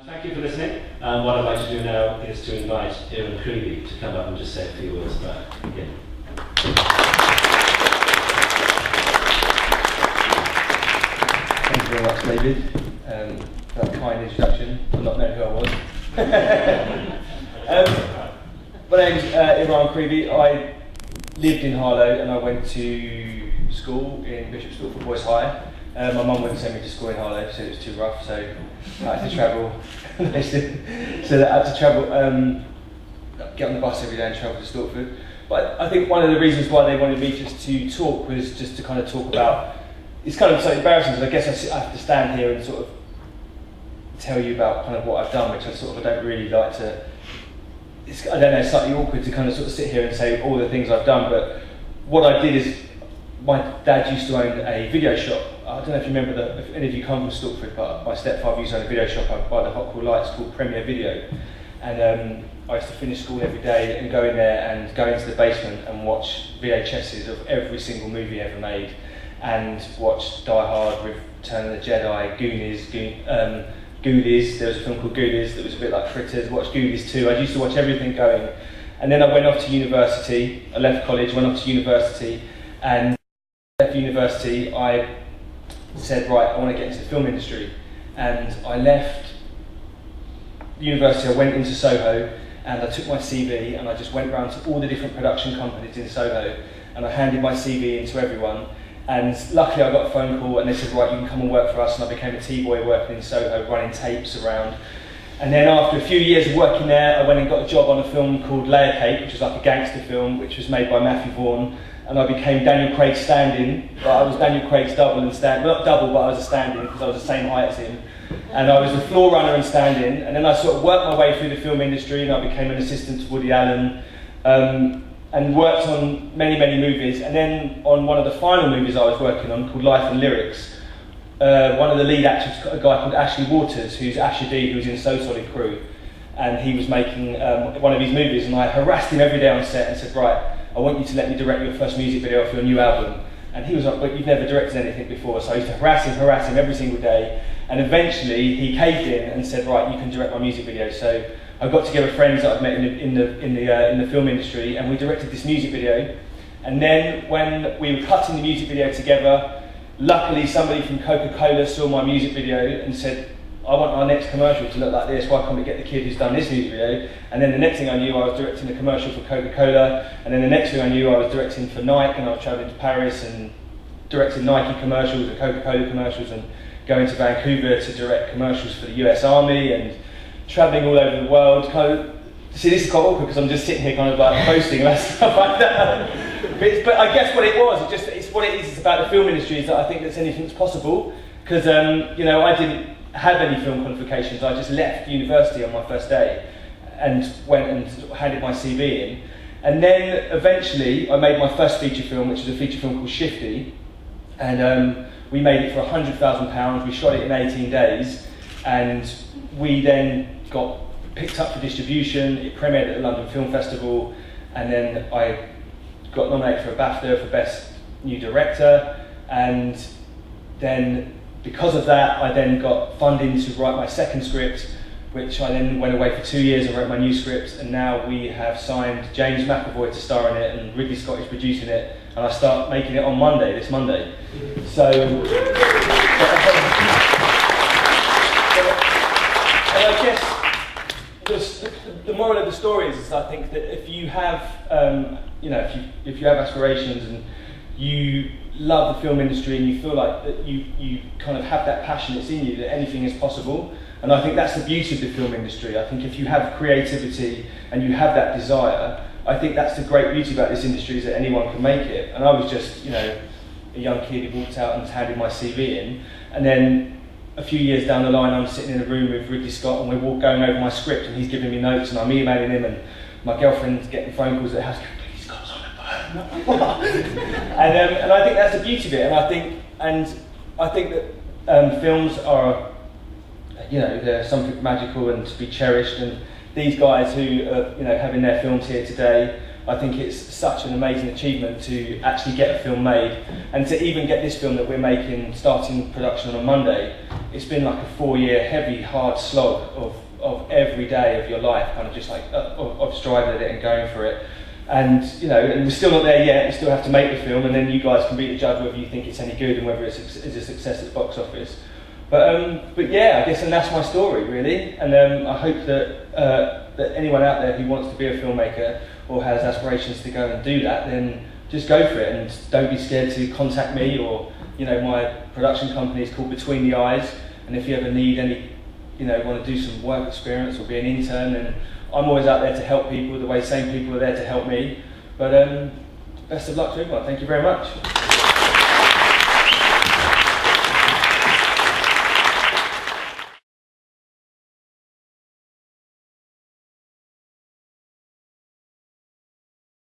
Thank you for listening. What I'd like to do now is to invite Eran Creevy to come up and just say a few words about him. Thank you very much, David, for that kind introduction. I'm not knowing who I was. My name's Eran Creevy. I lived in Harlow and I went to school in Bishop Stortford Boys High. My mum wouldn't send me to school in Harlow, she said it was too rough, so I had to travel. So I had to travel, get on the bus every day and travel to Stortford. But I think one of the reasons why they wanted me just to talk was just to kind of talk about, it's kind of so embarrassing because I guess I have to stand here and sort of tell you about kind of what I've done, which I don't really like to, I don't know, it's slightly awkward to kind of sort of sit here and say all the things I've done, but what I did is, my dad used to own a video shop. I don't know if you remember if any of you come from Stortford, but my stepfather used to own a video shop by the Hot Cool Lights called Premier Video. And I used to finish school every day and go in there and go into the basement and watch VHSs of every single movie ever made, and watch Die Hard, Return of the Jedi, Goonies. There was a film called Goonies that was a bit like Fritters. Watched Goonies too. I used to watch everything going. And then I went off to university. I left college, went off to university, and left university, I said, right, I want to get into the film industry. And I left university, I went into Soho, and I took my CV and I just went around to all the different production companies in Soho, and I handed my CV in to everyone. And luckily I got a phone call and they said, right, you can come and work for us. And I became a T-boy working in Soho, running tapes around. And then after a few years of working there, I went and got a job on a film called Layer Cake, which was like a gangster film, which was made by Matthew Vaughn. And I became Daniel Craig's stand-in, but I was Daniel Craig's double and stand, well, not double, but I was a stand-in because I was the same height as him. And I was the floor runner and stand-in, and then I sort of worked my way through the film industry, and I became an assistant to Woody Allen, and worked on many, many movies. And then on one of the final movies I was working on, called Life and Lyrics, one of the lead actors, a guy called Ashley Waters, who's Asher D, who's in So Solid Crew, and he was making one of his movies, and I harassed him every day on set and said, right, I want you to let me direct your first music video for your new album. And he was like, but you've never directed anything before. So I used to harass him every single day. And eventually he caved in and said, right, you can direct my music video. So I got together friends that I'd met in the film industry, and we directed this music video. And then when we were cutting the music video together, luckily somebody from Coca-Cola saw my music video and said, I want our next commercial to look like this, why can't we get the kid who's done this music video? And then the next thing I knew, I was directing a commercial for Coca-Cola, and then the next thing I knew, I was directing for Nike, and I was travelling to Paris and directing Nike commercials and Coca-Cola commercials, and going to Vancouver to direct commercials for the US Army, and travelling all over the world. See, this is quite awkward because I'm just sitting here kind of like posting about stuff like that. But I guess what it was, it's what it is, it's about the film industry, is that I think that anything's possible, because you know, I didn't have any film qualifications. I just left university on my first day and went and handed my CV in. And then eventually I made my first feature film, which is a feature film called Shifty. And we made it for £100,000. We shot it in 18 days. And we then got picked up for distribution. It premiered at the London Film Festival. And then I got nominated for a BAFTA for Best New Director. And then because of that, I then got funding to write my second script, which I then went away for 2 years and wrote my new script, and now we have signed James McAvoy to star in it, and Ridley Scott is producing it, and I start making it on Monday, this Monday. So, and I guess the moral of the story is I think that if you have, if you have aspirations and you love the film industry and you feel like that you kind of have that passion that's in you, that anything is possible. And I think that's the beauty of the film industry. I think if you have creativity and you have that desire, I think that's the great beauty about this industry, is that anyone can make it. And I was just, you know, a young kid who walked out and handed my CV in, and then a few years down the line I'm sitting in a room with Ridley Scott and we're all going over my script and he's giving me notes and I'm emailing him, and my girlfriend's getting phone calls at the house going, please, Scott's on the phone. And I think that's the beauty of it, and I think that films are, you know, they're something magical and to be cherished, and these guys who are, you know, having their films here today, I think it's such an amazing achievement to actually get a film made, and to even get this film that we're making starting production on Monday it's been like a 4-year heavy, hard slog of every day of your life, kind of just like of striving at it and going for it. And you know, and we're still not there yet. We still have to make the film, and then you guys can be the judge whether you think it's any good and whether it's a success at the box office. But yeah, I guess, and that's my story really. And I hope that anyone out there who wants to be a filmmaker or has aspirations to go and do that, then just go for it, and don't be scared to contact me, or you know, my production company is called Between the Eyes. And if you ever need any, you know, want to do some work experience or be an intern, then I'm always out there to help people the way same people are there to help me. But best of luck to everyone. Thank you very much.